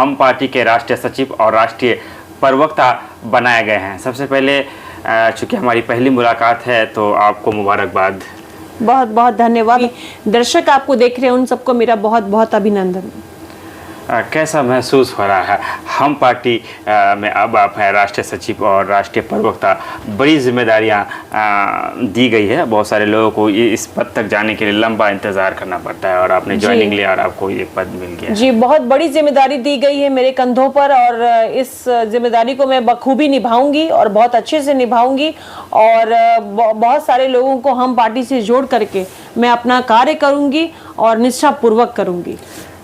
हम पार्टी के राष्ट्रीय सचिव और राष्ट्रीय प्रवक्ता बनाए गए हैं। सबसे पहले चूँकि हमारी पहली मुलाकात है तो आपको मुबारकबाद। बहुत बहुत धन्यवाद। दर्शक आपको देख रहे हैं उन सबको मेरा बहुत बहुत अभिनंदन। कैसा महसूस हो रहा है? हम पार्टी में अब आप हैं राष्ट्रीय सचिव और राष्ट्रीय प्रवक्ता, बड़ी जिम्मेदारियां दी गई है। बहुत सारे लोगों को इस पद तक जाने के लिए लंबा इंतजार करना पड़ता है और आपने ज्वाइनिंग लिया और आपको ये पद मिल गया। जी, बहुत बड़ी जिम्मेदारी दी गई है मेरे कंधों पर और इस जिम्मेदारी को मैं बखूबी निभाऊंगी और बहुत अच्छे से निभाऊंगी और बहुत सारे लोगों को हम पार्टी से जोड़ करके मैं अपना कार्य करूंगी और निष्ठापूर्वक करूंगी।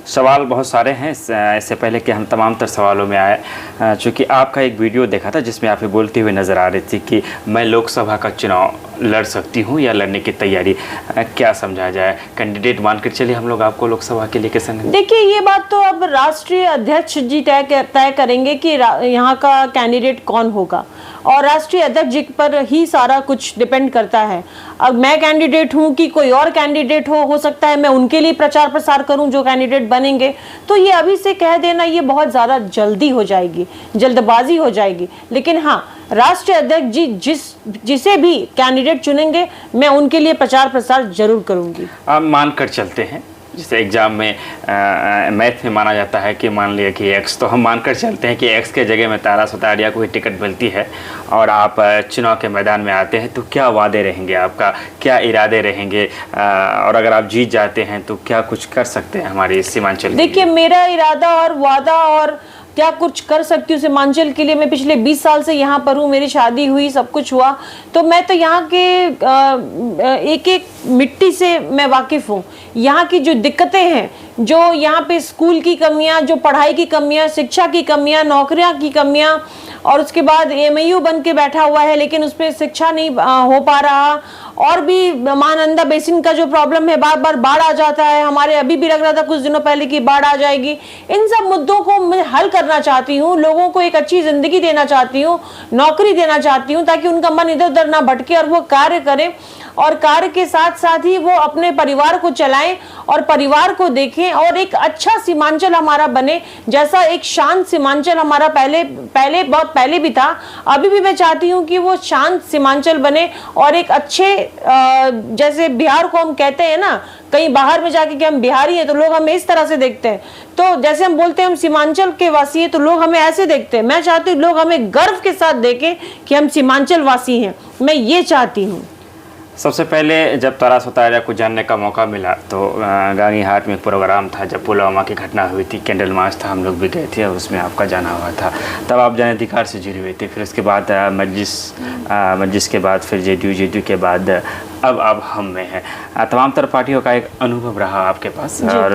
सवाल बहुत सारे हैं। इससे पहले कि हम तमाम तर सवालों में आए, चूँकि आपका एक वीडियो देखा था जिसमें आप बोलती हुई नज़र आ रही थी कि मैं लोकसभा का चुनाव लड़ सकती हूँ या लड़ने की तैयारी, क्या समझा जाए? कैंडिडेट मानकर चलिए हम लोग आपको लोकसभा के लिए कैसे? देखिए, ये बात तो अब राष्ट्रीय अध्यक्ष जी तय करेंगे कि यहाँ का कैंडिडेट कौन होगा और राष्ट्रीय अध्यक्ष जी पर ही सारा कुछ डिपेंड करता है। अब मैं कैंडिडेट हूँ कि कोई और कैंडिडेट हो सकता है मैं उनके लिए प्रचार प्रसार करूँ जो कैंडिडेट बनेंगे, तो ये अभी से कह देना ये बहुत ज़्यादा जल्दी हो जाएगी, जल्दबाजी हो जाएगी। लेकिन हाँ, राष्ट्रीय अध्यक्ष जी जिसे भी कैंडिडेट चुनेंगे मैं उनके लिए प्रचार प्रसार जरूर करूँगी। आप मानकर चलते हैं जैसे एग्जाम में मैथ में माना जाता है कि मान लिया कि एक्स, तो हम मानकर चलते हैं कि एक्स के जगह में तारा सुतारिया को ही टिकट मिलती है और आप चुनाव के मैदान में आते हैं, तो क्या वादे रहेंगे आपका, क्या इरादे रहेंगे और अगर आप जीत जाते हैं तो क्या कुछ कर सकते हैं हमारे सीमांचल? देखिए, मेरा इरादा और वादा और क्या कुछ कर सकती हूँ सीमांचल के लिए, मैं पिछले 20 साल से यहाँ पर हूँ, मेरी शादी हुई, सब कुछ हुआ, तो मैं तो यहाँ के एक एक मिट्टी से मैं वाकिफ़ हूँ। यहाँ की जो दिक्कतें हैं, जो यहाँ पे स्कूल की कमियाँ, जो पढ़ाई की कमियाँ, शिक्षा की कमियाँ, नौकरियाँ की कमियाँ, और उसके बाद एमयू बन के बैठा हुआ है लेकिन उस पर शिक्षा नहीं हो पा रहा, और भी महानंदा बेसिन का जो प्रॉब्लम है, बार बार बाढ़ आ जाता है हमारे, अभी भी लग रहा था कुछ दिनों पहले कि बाढ़ आ जाएगी। इन सब मुद्दों को मैं हल करना चाहती हूँ, लोगों को एक अच्छी जिंदगी देना चाहती हूँ, नौकरी देना चाहती हूँ ताकि उनका मन इधर उधर ना भटके और वो कार्य करें और कार्य के साथ साथ ही वो अपने परिवार को चलाएं और परिवार को देखें और एक अच्छा सीमांचल हमारा बने, जैसा एक शांत सीमांचल हमारा बहुत पहले भी था, अभी भी मैं चाहती हूँ कि वो शांत सीमांचल बने और एक अच्छे जैसे बिहार को हम कहते हैं ना, कहीं बाहर में जाके कि हम बिहारी हैं तो लोग हमें इस तरह से देखते हैं, तो जैसे हम बोलते हैं हम सीमांचल के वासी हैं तो लोग हमें ऐसे देखते हैं। मैं चाहती हूँ लोग हमें गर्व के साथ देखें कि हम सीमांचल वासी हैं, मैं ये चाहती हूँ। सबसे पहले जब तारा सुतारिया को जानने का मौका मिला तो गांगीहाट में एक प्रोग्राम था, जब पुलवामा की घटना हुई थी, कैंडल मार्च था, हम लोग भी गए थे, उसमें आपका जाना हुआ था, तब आप जन अधिकार से जुड़ी हुई थी। फिर उसके बाद मजलिस के बाद फिर जेडीयू के बाद अब हम में हैं। तमाम तरह पार्टियों का एक अनुभव रहा आपके पास और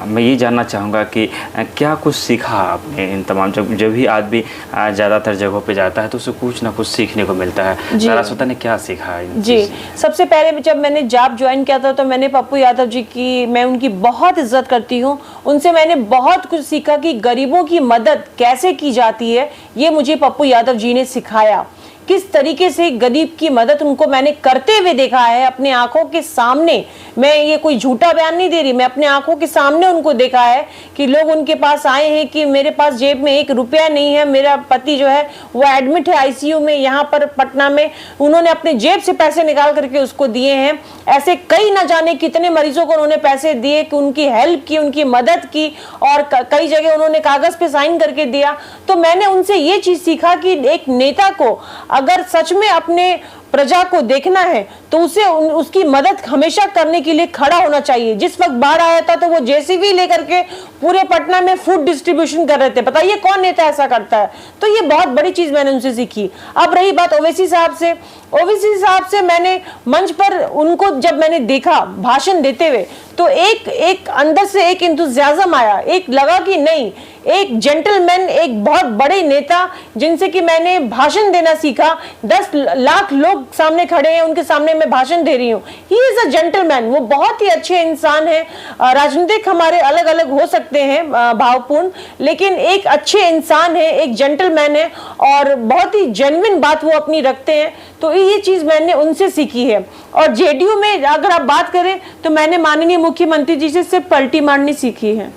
मैं ये जानना चाहूँगा कि क्या कुछ सीखा आपने इन तमाम जो भी आदमी ज़्यादातर जगहों पे जाता है तो उससे कुछ ना कुछ सीखने को मिलता है, तारा सुता ने क्या सीखा? जी, सबसे पहले जब मैंने जॉब ज्वाइन किया था तो मैंने पप्पू यादव जी की, मैं उनकी बहुत इज्जत करती हूँ, उनसे मैंने बहुत कुछ सीखा कि गरीबों की मदद कैसे की जाती है, ये मुझे पप्पू यादव जी ने सिखाया। किस तरीके से गरीब की मदद उनको मैंने करते हुए देखा है अपने आंखों के सामने, मैं ये कोई झूठा बयान नहीं दे रही, मैं अपने आंखों के सामने उनको देखा है कि लोग उनके पास आए हैं कि मेरे पास जेब में 1 रुपया नहीं है, मेरा पति जो है वो एडमिट है आईसीयू में यहाँ पर पटना में, उन्होंने अपने जेब से पैसे निकाल करके उसको दिए हैं। ऐसे कई न जाने कितने मरीजों को उन्होंने पैसे दिए कि उनकी हेल्प की, उनकी मदद की और कई जगह उन्होंने कागज पे साइन करके दिया। तो मैंने उनसे ये चीज सीखा कि एक नेता को अगर सच में अपने प्रजा को देखना है तो उसे उसकी मदद हमेशा करने के लिए खड़ा होना चाहिए। जिस वक्त बाढ़ आया था तो वो जेसीबी लेकर के पूरे पटना में फूड डिस्ट्रीब्यूशन कर रहे थे, बताइए कौन नेता ऐसा करता है? तो ये बहुत बड़ी चीज मैंने उनसे सीखी। अब रही बात ओवैसी साहब से, ओवैसी साहब से मैंने मंच पर उनको जब मैंने देखा भाषण देते हुए तो एक अंदर से एक इंथुजियाज्म आया, एक लगा कि नहीं, एक जेंटलमैन, एक बहुत बड़े नेता जिनसे कि मैंने भाषण देना सीखा। 10 लाख लोग सामने खड़े हैं, उनके सामने मैं भाषण दे रही हूँ। ही इज अ जेंटलमैन, वो बहुत ही अच्छे इंसान है। राजनीतिक हमारे अलग अलग हो सकते हैं भावपूर्ण, लेकिन एक अच्छे इंसान है, एक जेंटलमैन है और बहुत ही जेन्युइन बात वो अपनी रखते हैं। तो ये चीज मैंने उनसे सीखी है। और जेडीयू में अगर आप बात करें तो मैंने माननीय मुख्यमंत्री जी से सिर्फ पलटी मारनी सीखी है।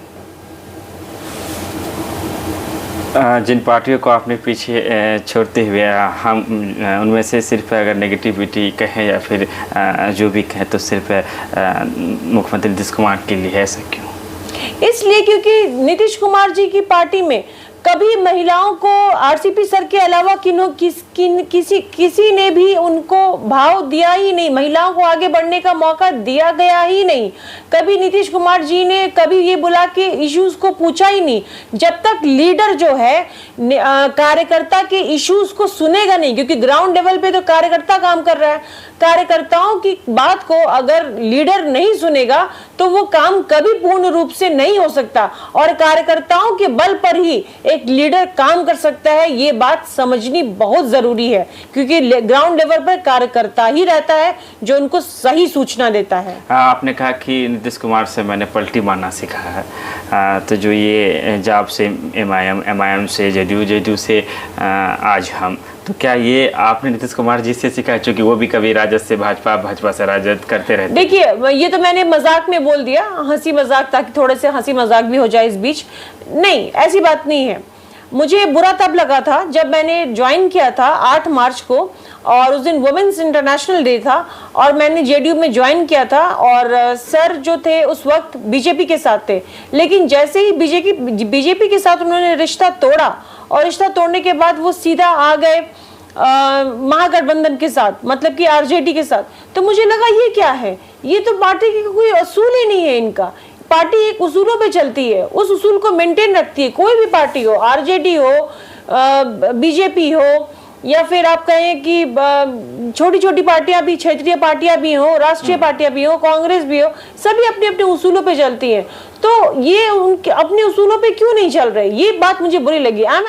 जिन पार्टियों को आपने पीछे छोड़ते हुए हम उनमें से सिर्फ अगर नेगेटिविटी कहें या फिर जो भी कहें तो सिर्फ मुख्यमंत्री नीतीश कुमार के लिए है, ऐसा क्यों? इसलिए क्योंकि नीतीश कुमार जी की पार्टी में कभी महिलाओं को आरसीपी सर के अलावा किसी ने भी उनको भाव दिया ही नहीं, महिलाओं को आगे बढ़ने का मौका दिया गया ही नहीं। कभी नीतीश कुमार जी ने कभी ये बुला के इश्यूज को पूछा ही नहीं। जब तक लीडर जो है कार्यकर्ता के इश्यूज को सुनेगा नहीं, क्योंकि ग्राउंड लेवल पे तो कार्यकर्ता काम कर रहा है, कार्यकर्ताओं की बात को अगर लीडर नहीं सुनेगा तो वो काम कभी पूर्ण रूप से नहीं हो सकता। और कार्यकर्ताओं के बल पर ही एक लीडर काम कर सकता है, ये बात समझनी बहुत जरूरी है, क्योंकि ग्राउंड लेवल पर कार्यकर्ता ही रहता है जो उनको सही सूचना देता है। आपने कहा कि नीतीश कुमार से मैंने पलटी मारना सीखा है, तो जो ये जाब से एमआईएम से जेडीयू से आज हम, तो क्या ये आपने नीतीश कुमार जी से सीखा है, क्योंकि वो भी कभी राजद से भाजपा, भाजपा से राजद करते रहते? देखिए, ये तो मैंने मजाक में बोल दिया, हंसी मजाक, ताकि थोड़े से हंसी मजाक भी हो जाए इस बीच। नहीं, ऐसी बात नहीं है। मुझे बुरा तब लगा था जब मैंने ज्वाइन किया था 8 मार्च को, और उस दिन वुमेन्स इंटरनेशनल डे था, और मैंने जेडीयू में ज्वाइन किया था, और सर जो थे उस वक्त बीजेपी के साथ थे। लेकिन जैसे ही बीजेपी के साथ उन्होंने रिश्ता तोड़ा, और रिश्ता तोड़ने के बाद वो सीधा आ गए महागठबंधन के साथ, मतलब कि आरजेडी के साथ, तो मुझे लगा ये क्या है, ये तो पार्टी की कोई असूल ही नहीं है इनका। पार्टी एक उसूलों पे चलती है, उस उसूल को मेंटेन रखती है। कोई भी पार्टी हो, आरजेडी हो, बीजेपी हो, या फिर आप कहें कि छोटी छोटी पार्टियां भी, क्षेत्रीय पार्टियां भी हो, राष्ट्रीय पार्टियां भी हो, कांग्रेस भी हो, सभी अपने अपने उसूलों पे चलती हैं। तो ये उनके अपने उसूलों पे क्यों नहीं चल रहे, ये बात मुझे बुरी लगी।